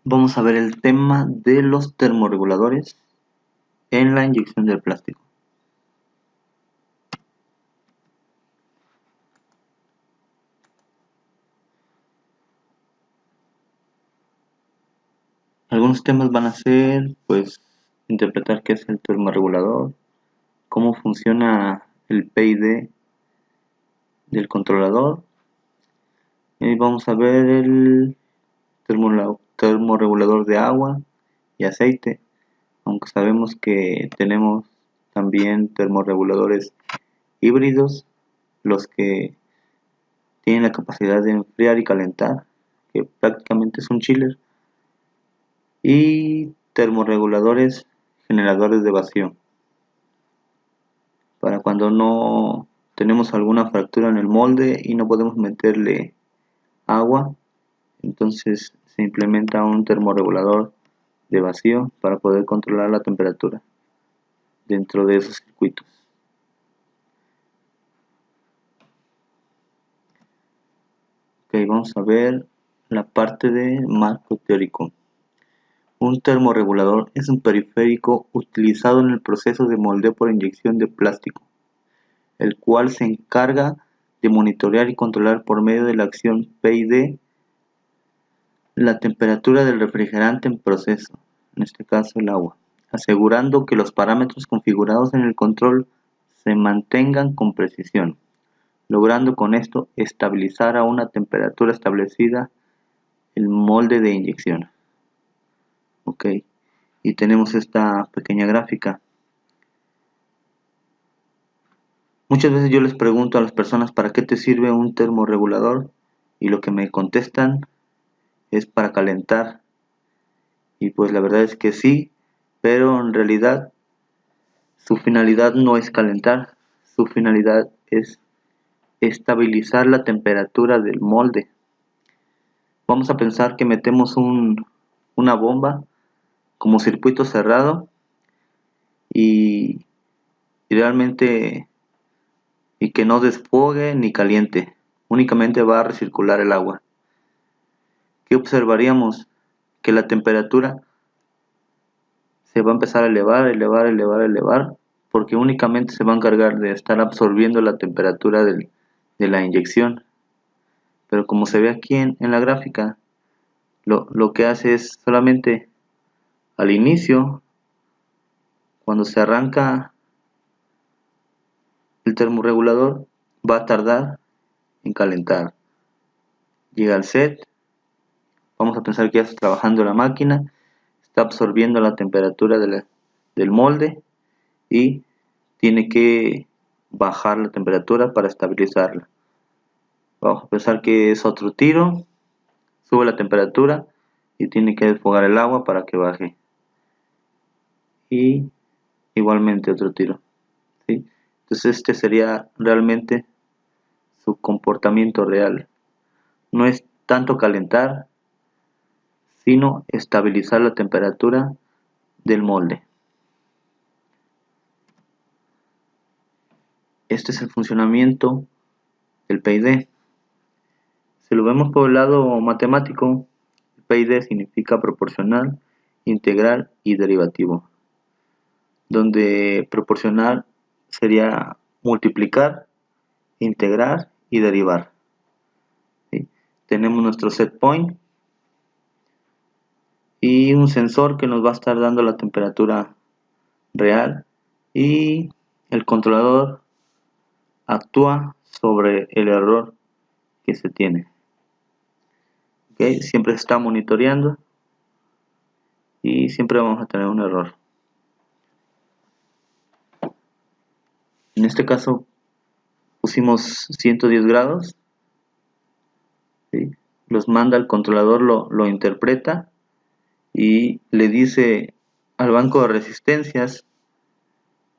Vamos a ver el tema de los termorreguladores en la inyección del plástico. Algunos temas van a ser, pues, interpretar qué es el termorregulador, cómo funciona el PID del controlador, y vamos a ver el termorregulador de agua y aceite, aunque sabemos que tenemos también termorreguladores híbridos, los que tienen la capacidad de enfriar y calentar, que prácticamente es un chiller, y termorreguladores generadores de vacío, para cuando no tenemos alguna fractura en el molde y no podemos meterle agua, entonces se implementa un termorregulador de vacío para poder controlar la temperatura dentro de esos circuitos. Ok, vamos a ver la parte de marco teórico. Un termorregulador es un periférico utilizado en el proceso de moldeo por inyección de plástico, el cual se encarga de monitorear y controlar por medio de la acción PID la temperatura del refrigerante en proceso, en este caso el agua, asegurando que los parámetros configurados en el control se mantengan con precisión, logrando con esto estabilizar a una temperatura establecida el molde de inyección. Ok, y tenemos esta pequeña gráfica. Muchas veces yo les pregunto a las personas ¿para qué te sirve un termorregulador? Y lo que me contestan es para calentar. Y pues la verdad es que sí, pero en realidad su finalidad no es calentar, su finalidad es estabilizar la temperatura del molde. Vamos a pensar que metemos una bomba como circuito cerrado y realmente y que no desfogue ni caliente, únicamente va a recircular el agua. ¿Qué observaríamos? Que la temperatura se va a empezar a elevar, porque únicamente se va a encargar de estar absorbiendo la temperatura de la inyección. Pero como se ve aquí en la gráfica, lo que hace es solamente al inicio, cuando se arranca el termorregulador, va a tardar en calentar. Llega al set, vamos a pensar que ya está trabajando la máquina, está absorbiendo la temperatura del molde y tiene que bajar la temperatura para estabilizarla. Vamos a pensar que es otro tiro, sube la temperatura y tiene que desfogar el agua para que baje. Y igualmente otro tiro, ¿sí? Entonces este sería realmente su comportamiento real. No es tanto calentar, sino estabilizar la temperatura del molde. Este es el funcionamiento del PID. Si lo vemos por el lado matemático, el PID significa proporcional, integral y derivativo, donde proporcional sería multiplicar, integrar y derivar. ¿Sí? Tenemos nuestro set point y un sensor que nos va a estar dando la temperatura real, y el controlador actúa sobre el error que se tiene. ¿Okay? Siempre se está monitoreando y siempre vamos a tener un error. En este caso pusimos 110 grados, ¿sí? Los manda el controlador, lo interpreta y le dice al banco de resistencias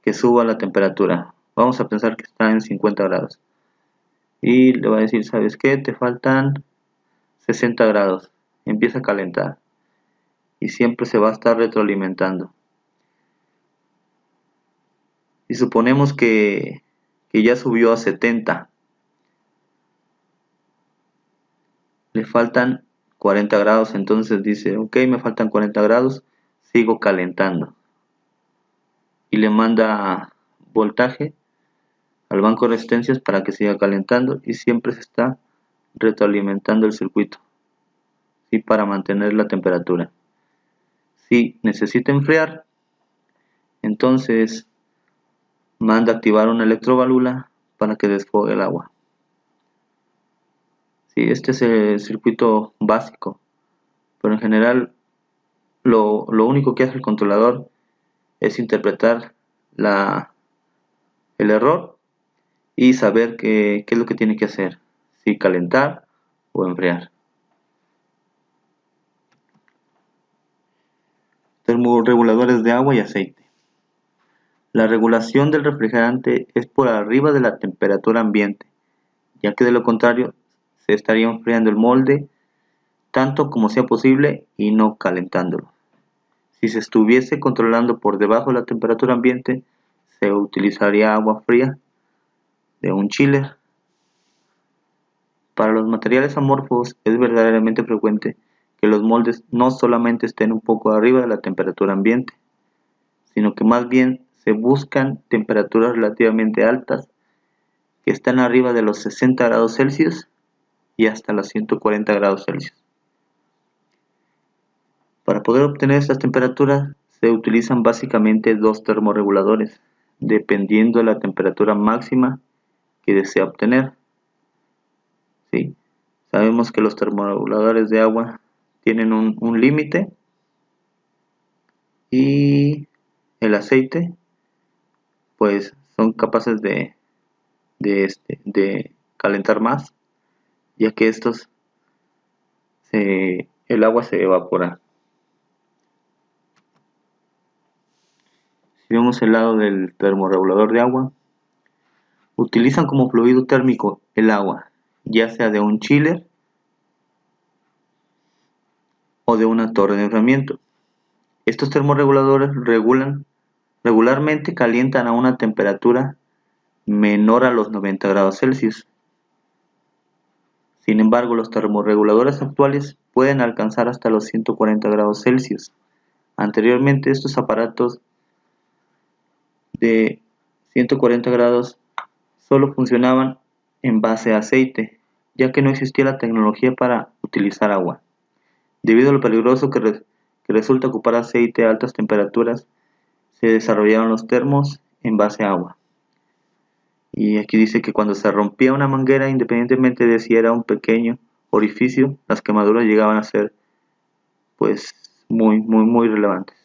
que suba la temperatura. Vamos a pensar que está en 50 grados y le va a decir, ¿sabes qué? Te faltan 60 grados, empieza a calentar y siempre se va a estar retroalimentando. Y suponemos que ya subió a 70, le faltan 40 grados, entonces dice, ok, me faltan 40 grados, sigo calentando. Y le manda voltaje al banco de resistencias para que siga calentando y siempre se está retroalimentando el circuito, ¿sí? Para mantener la temperatura. Si necesita enfriar, entonces manda activar una electroválvula para que desfogue el agua. Sí, este es el circuito básico, pero en general lo único que hace el controlador es interpretar el error y saber qué es lo que tiene que hacer, si calentar o enfriar. Termorreguladores de agua y aceite. La regulación del refrigerante es por arriba de la temperatura ambiente, ya que de lo contrario se estaría enfriando el molde tanto como sea posible y no calentándolo. Si se estuviese controlando por debajo de la temperatura ambiente, se utilizaría agua fría de un chiller. Para los materiales amorfos es verdaderamente frecuente que los moldes no solamente estén un poco arriba de la temperatura ambiente, sino que más bien se buscan temperaturas relativamente altas que están arriba de los 60 grados Celsius y hasta los 140 grados Celsius. Para poder obtener estas temperaturas se utilizan básicamente dos termorreguladores, dependiendo de la temperatura máxima que desea obtener. ¿Sí? Sabemos que los termorreguladores de agua tienen un límite y el aceite pues son capaces de calentar más, ya que el agua se evapora. Si vemos el lado del termorregulador de agua, utilizan como fluido térmico el agua, ya sea de un chiller o de una torre de enfriamiento. Estos termorreguladores regularmente calientan a una temperatura menor a los 90 grados Celsius. Sin embargo, los termorreguladores actuales pueden alcanzar hasta los 140 grados Celsius. Anteriormente, estos aparatos de 140 grados solo funcionaban en base a aceite, ya que no existía la tecnología para utilizar agua. Debido a lo peligroso que resulta ocupar aceite a altas temperaturas, se desarrollaron los termos en base a agua. Y aquí dice que cuando se rompía una manguera, independientemente de si era un pequeño orificio, las quemaduras llegaban a ser pues muy relevantes.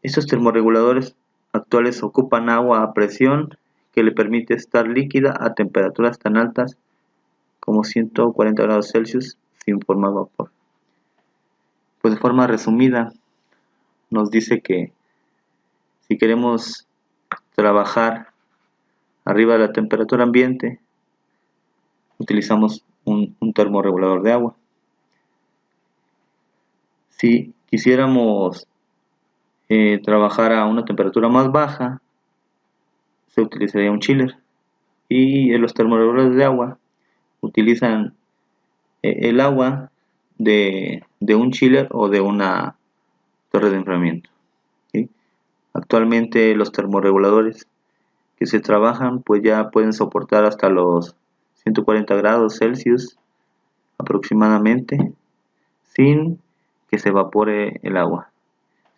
Estos termorreguladores actuales ocupan agua a presión que le permite estar líquida a temperaturas tan altas como 140 grados Celsius sin formar vapor. Pues de forma resumida nos dice que si queremos trabajar arriba de la temperatura ambiente, utilizamos un termorregulador de agua. Si quisiéramos trabajar a una temperatura más baja, se utilizaría un chiller. Y los termorreguladores de agua utilizan el agua de un chiller o de una torre de enfriamiento. ¿Sí? Actualmente los termorreguladores que se trabajan pues ya pueden soportar hasta los 140 grados Celsius aproximadamente sin que se evapore el agua,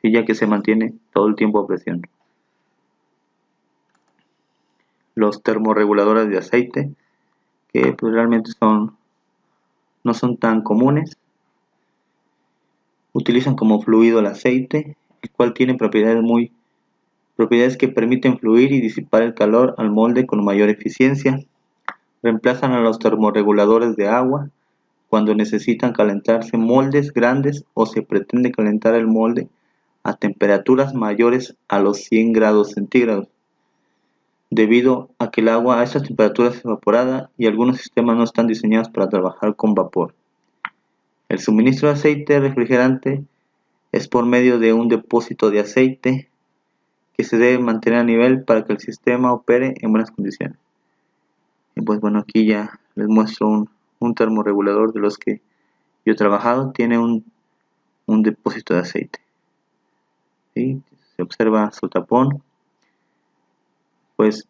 ¿sí? Ya que se mantiene todo el tiempo a presión. Los termorreguladores de aceite, que pues realmente no son tan comunes, utilizan como fluido el aceite, el cual tiene propiedades que permiten fluir y disipar el calor al molde con mayor eficiencia. Reemplazan a los termorreguladores de agua cuando necesitan calentarse moldes grandes o se pretende calentar el molde a temperaturas mayores a los 100 grados centígrados, debido a que el agua a estas temperaturas es evaporada y algunos sistemas no están diseñados para trabajar con vapor. El suministro de aceite refrigerante es por medio de un depósito de aceite que se debe mantener a nivel para que el sistema opere en buenas condiciones. Y pues bueno, aquí ya les muestro un termorregulador de los que yo he trabajado tiene un depósito de aceite. ¿Sí? Se observa su tapón. Pues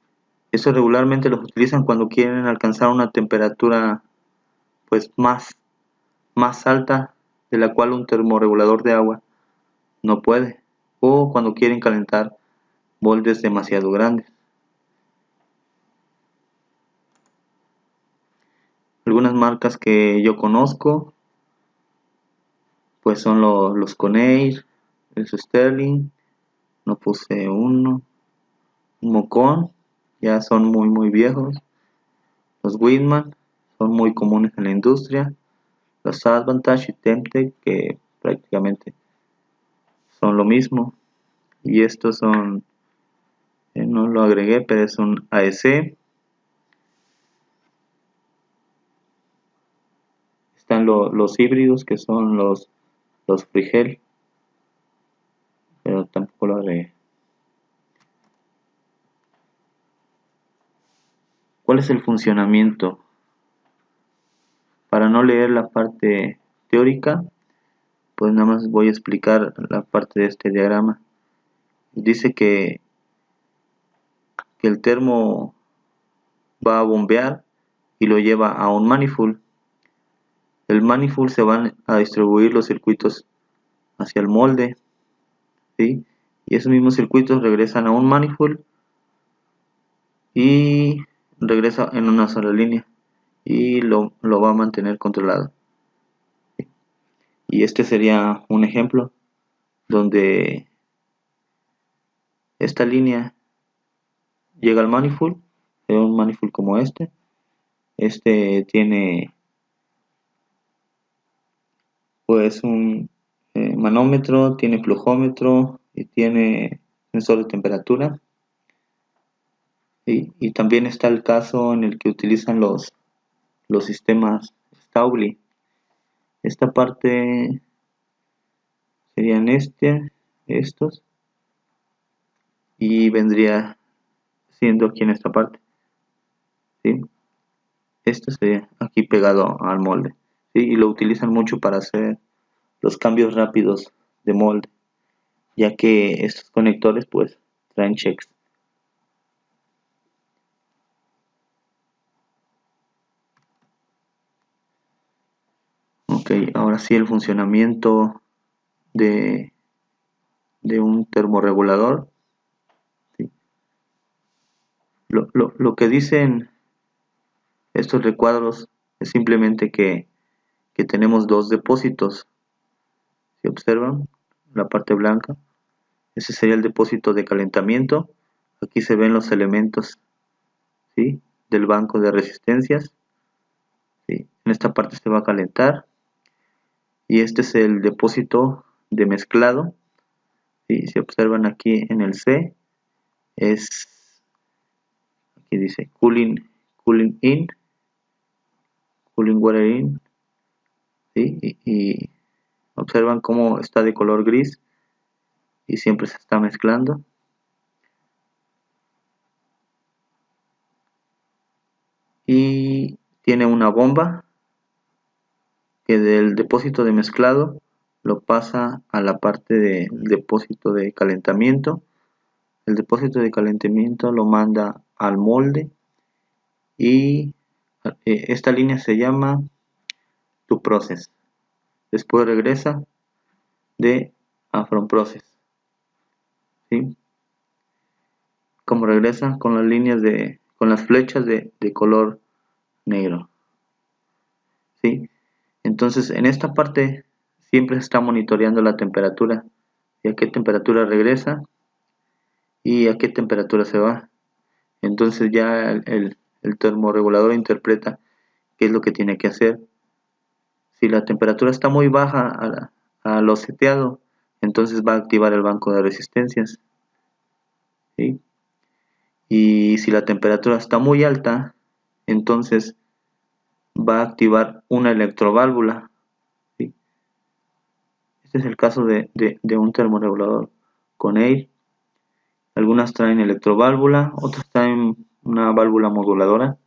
eso regularmente los utilizan cuando quieren alcanzar una temperatura pues más alta de la cual un termorregulador de agua no puede, o cuando quieren calentar moldes demasiado grandes. Algunas marcas que yo conozco pues son los Conair, el Sterling, no puse uno, Mocon, ya son muy viejos. Los Whitman son muy comunes en la industria. Los Advantage y Temtec, que prácticamente son lo mismo. Y estos son, no lo agregué, pero es un AEC. Están los híbridos, que son los Frigel, pero tampoco lo agregué. ¿Cuál es el funcionamiento? Para no leer la parte teórica, pues nada más voy a explicar la parte de este diagrama. Dice que el termo va a bombear y lo lleva a un manifold. Del manifold se van a distribuir los circuitos hacia el molde, ¿sí? Y esos mismos circuitos regresan a un manifold y regresa en una sola línea y lo va a mantener controlado. Y este sería un ejemplo donde esta línea llega al manifold, es un manifold como este tiene pues un manómetro, tiene flujómetro y tiene sensor de temperatura. Y también está el caso en el que utilizan los sistemas Staubli. Esta parte serían estos, y vendría siendo aquí en esta parte, ¿sí? Esto sería aquí pegado al molde, ¿sí? Y lo utilizan mucho para hacer los cambios rápidos de molde, ya que estos conectores pues traen checks. Ok, ahora sí el funcionamiento de un termorregulador. ¿Sí? Lo que dicen estos recuadros es simplemente que tenemos dos depósitos. Si observan la parte blanca, ese sería el depósito de calentamiento. Aquí se ven los elementos, ¿sí?, del banco de resistencias, ¿sí? En esta parte se va a calentar. Y este es el depósito de mezclado, ¿sí? Si observan aquí en el C, aquí dice cooling in, cooling water in, ¿sí? Y observan cómo está de color gris y siempre se está mezclando. Y tiene una bomba que del depósito de mezclado lo pasa a la parte del depósito de calentamiento. El depósito de calentamiento lo manda al molde y esta línea se llama to process. Después regresa a from process, ¿sí? Como regresa con las líneas con las flechas de color negro, ¿sí? Entonces en esta parte siempre se está monitoreando la temperatura y a qué temperatura regresa y a qué temperatura se va. Entonces ya el termorregulador interpreta qué es lo que tiene que hacer. Si la temperatura está muy baja a lo seteado, entonces va a activar el banco de resistencias, ¿sí? Y si la temperatura está muy alta, entonces va a activar una electroválvula, ¿sí? Este es el caso de un termorregulador Conair. Algunas traen electroválvula, otras traen una válvula moduladora.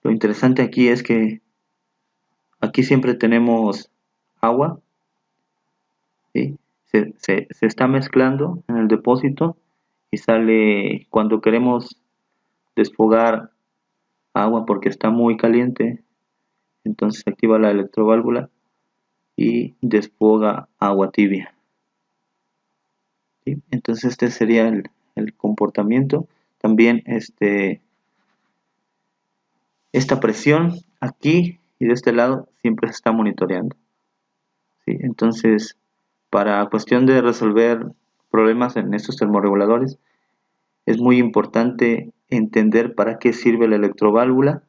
Lo interesante aquí es que aquí siempre tenemos agua, ¿sí? Se está mezclando en el depósito y sale cuando queremos desfogar agua porque está muy caliente, entonces se activa la electroválvula y desfoga agua tibia, ¿sí? Entonces este sería el comportamiento. También esta presión aquí y de este lado siempre se está monitoreando, ¿sí? Entonces, para cuestión de resolver problemas en estos termorreguladores, es muy importante entender para qué sirve la electroválvula,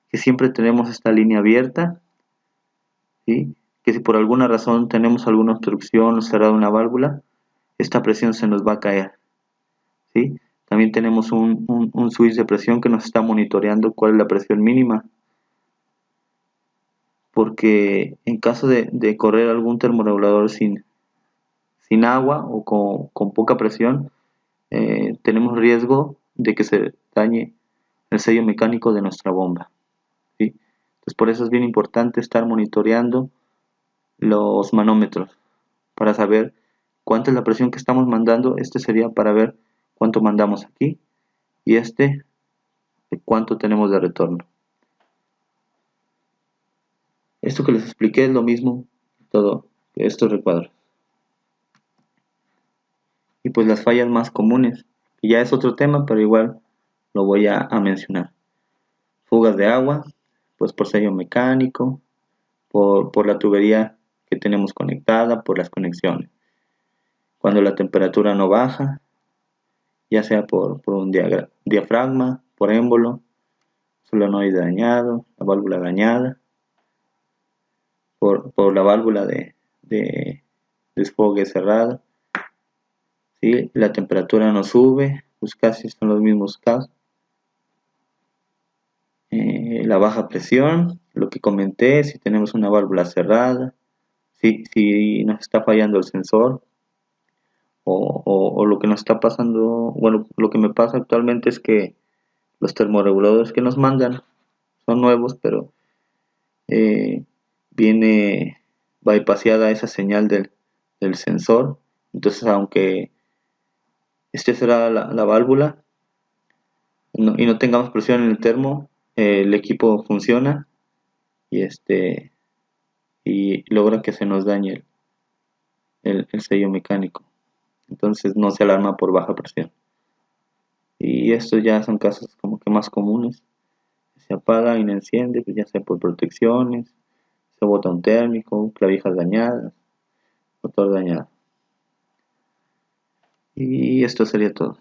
que siempre tenemos esta línea abierta, ¿sí? Que si por alguna razón tenemos alguna obstrucción o cerrada una válvula, esta presión se nos va a caer, ¿sí? También tenemos un switch de presión que nos está monitoreando cuál es la presión mínima, porque en caso de correr algún termorregulador sin agua o con poca presión, tenemos riesgo de que se dañe el sello mecánico de nuestra bomba, ¿sí? Entonces por eso es bien importante estar monitoreando los manómetros para saber cuánta es la presión que estamos mandando. Este sería para ver cuánto mandamos aquí y cuánto tenemos de retorno. Esto que les expliqué es lo mismo todo estos recuadros. Y pues las fallas más comunes, que ya es otro tema, pero igual lo voy a mencionar. Fugas de agua, pues por sello mecánico, por la tubería que tenemos conectada, por las conexiones. Cuando la temperatura no baja, ya sea por un diafragma, por émbolo, solenoide dañado, la válvula dañada, por la válvula de desfogue cerrada, ¿sí? La temperatura no sube, pues casi son los mismos casos. La baja presión, lo que comenté, si tenemos una válvula cerrada, si nos está fallando el sensor, o lo que nos está pasando, bueno, lo que me pasa actualmente es que los termorreguladores que nos mandan son nuevos, pero viene bypaseada esa señal del sensor, entonces aunque esté cerrada la válvula y no tengamos presión en el termo, el equipo funciona y y logra que se nos dañe el sello mecánico, entonces no se alarma por baja presión. Y estos ya son casos como que más comunes. Se apaga y no enciende, pues ya sea por protecciones, se bota un térmico, clavijas dañadas, motor dañado. Y esto sería todo.